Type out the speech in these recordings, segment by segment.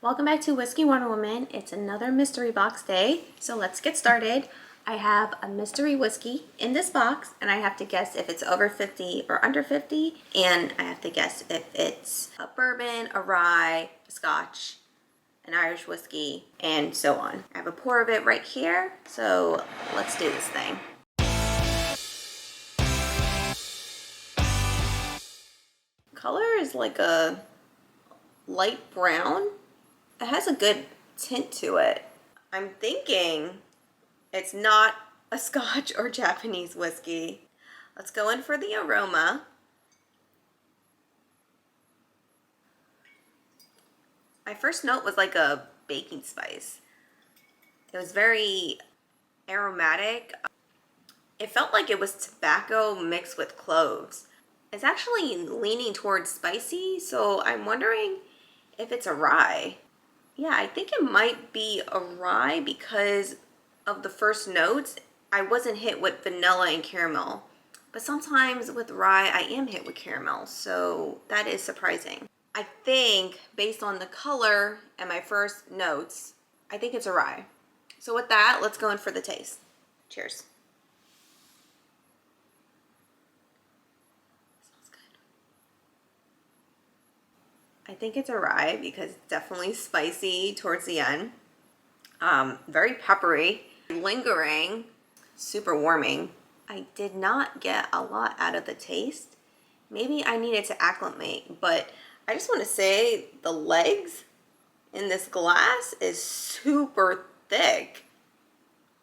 Welcome back to Whiskey Wonder Woman. It's another mystery box day, so let's get started. I have a mystery whiskey in this box, and I have to guess if it's over 50 or under 50, and I have to guess if it's a bourbon, a rye, a scotch, an Irish whiskey, and so on. I have a pour of it right here, so let's do this thing. Color is like a light brown. It has a good tint to it. I'm thinking it's not a Scotch or Japanese whiskey. Let's go in for the aroma. My first note was like a baking spice. It was very aromatic. It felt like it was tobacco mixed with cloves. It's actually leaning towards spicy, so I'm wondering if it's a rye. Yeah, I think it might be a rye because of the first notes. I wasn't hit with vanilla and caramel, but sometimes with rye I am hit with caramel, so that is surprising. I think based on the color and my first notes, I think it's a rye. So with that, let's go in for the taste. Cheers. I think it's a rye because it's definitely spicy towards the end. Very peppery, lingering, super warming. I did not get a lot out of the taste. Maybe I needed to acclimate, but I just want to say the legs in this glass is super thick.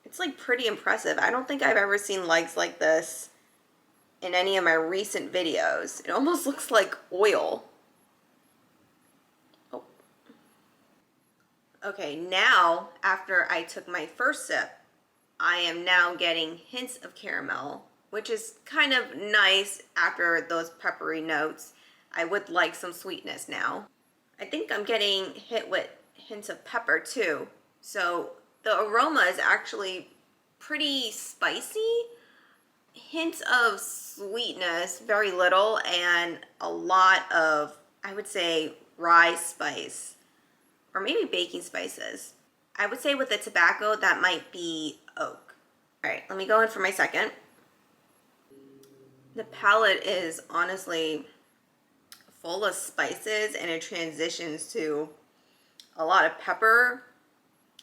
It's like pretty impressive. I don't think I've ever seen legs like this in any of my recent videos. It almost looks like oil. Okay, now after I took my first sip, I am now getting hints of caramel, which is kind of nice after those peppery notes. I would like some sweetness now. I think I'm getting hit with hints of pepper too. So the aroma is actually pretty spicy. Hints of sweetness, very little, and a lot of, I would say, rye spice. Or maybe baking spices. I would say with the tobacco, that might be oak. All right, let me go in for my second. The palate is honestly full of spices, and it transitions to a lot of pepper,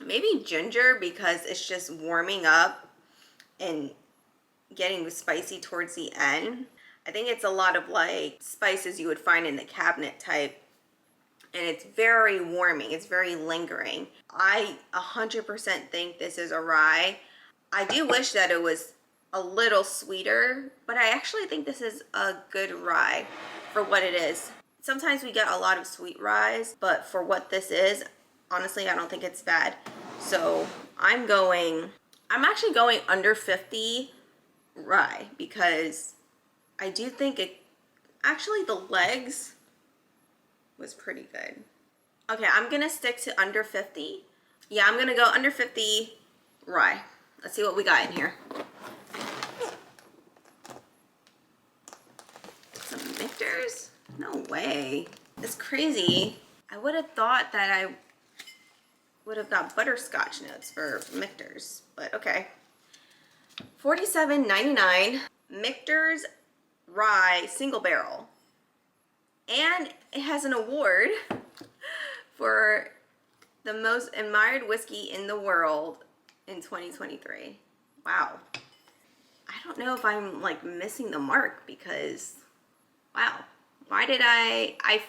maybe ginger because it's just warming up and getting spicy towards the end. I think it's a lot of like spices you would find in the cabinet type. And it's very warming. It's very lingering. I 100% think this is a rye. I do wish that it was a little sweeter, but I actually think this is a good rye for what it is. Sometimes we get a lot of sweet ryes, but for what this is, honestly, I don't think it's bad. So I'm actually going under 50 rye because I do think actually the legs was pretty good. Okay, I'm gonna stick to under 50. Yeah, I'm gonna go under 50 rye. Let's see what we got in here. Some Michters? No way. It's crazy. I would have thought that I would have got butterscotch notes for Michters, but okay. $47.99 Michter's Rye Single Barrel. And it has an award for the most admired whiskey in the world in 2023. Wow. I don't know if I'm like missing the mark because, wow. Why did I've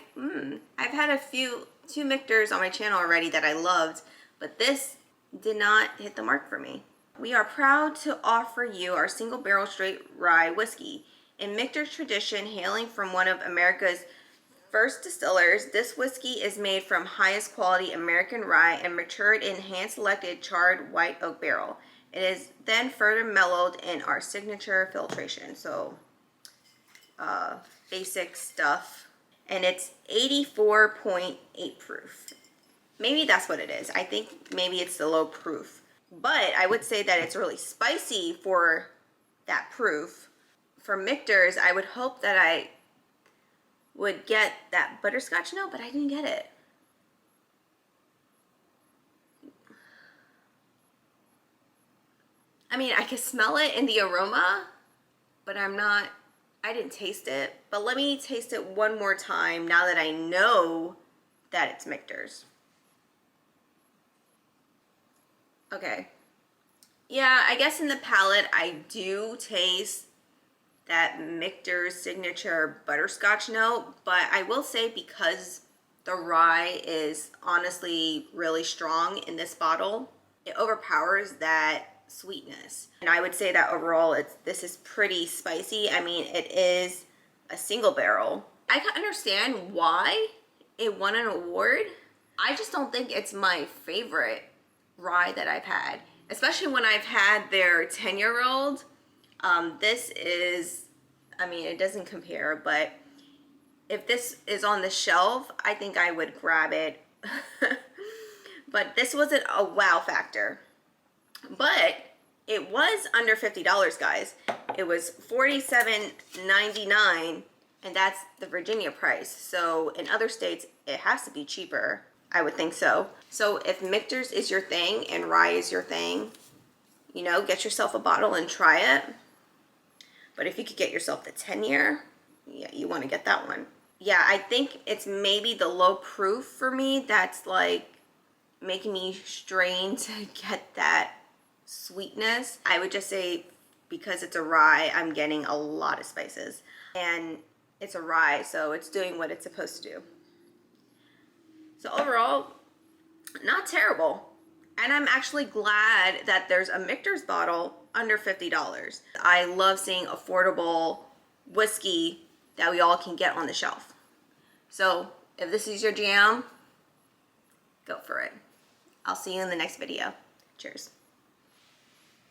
had two Michters on my channel already that I loved, but this did not hit the mark for me. We are proud to offer you our single barrel straight rye whiskey. In Michter's tradition, hailing from one of America's first distillers, this whiskey is made from highest quality American rye and matured in hand-selected charred white oak barrel. It is then further mellowed in our signature filtration. So, basic stuff. And it's 84.8 proof. Maybe that's what it is. I think maybe it's the low proof. But I would say that it's really spicy for that proof. For Michter's, I would hope that I would get that butterscotch note, but I didn't get it. I mean, I can smell it in the aroma, but I didn't taste it. But let me taste it one more time now that I know that it's Michter's. Okay. Yeah, I guess in the palate, I do taste that Michter's signature butterscotch note, but I will say because the rye is honestly really strong in this bottle, it overpowers that sweetness. And I would say that overall this is pretty spicy. I mean, it is a single barrel. I can understand why it won an award. I just don't think it's my favorite rye that I've had, especially when I've had their 10-year-old. This is, I mean, it doesn't compare, but if this is on the shelf, I think I would grab it. But this wasn't a wow factor. But it was under $50, guys. It was $47.99, and that's the Virginia price. So in other states, it has to be cheaper. I would think so. So if Michter's is your thing and rye is your thing, you know, get yourself a bottle and try it. But if you could get yourself the 10-year, yeah, you want to get that one. Yeah, I think it's maybe the low proof for me that's like making me strain to get that sweetness. I would just say because it's a rye, I'm getting a lot of spices. And it's a rye, so it's doing what it's supposed to do. So overall, not terrible. And I'm actually glad that there's a Michter's bottle under $50. I love seeing affordable whiskey that we all can get on the shelf. So if this is your jam, go for it. I'll see you in the next video. Cheers.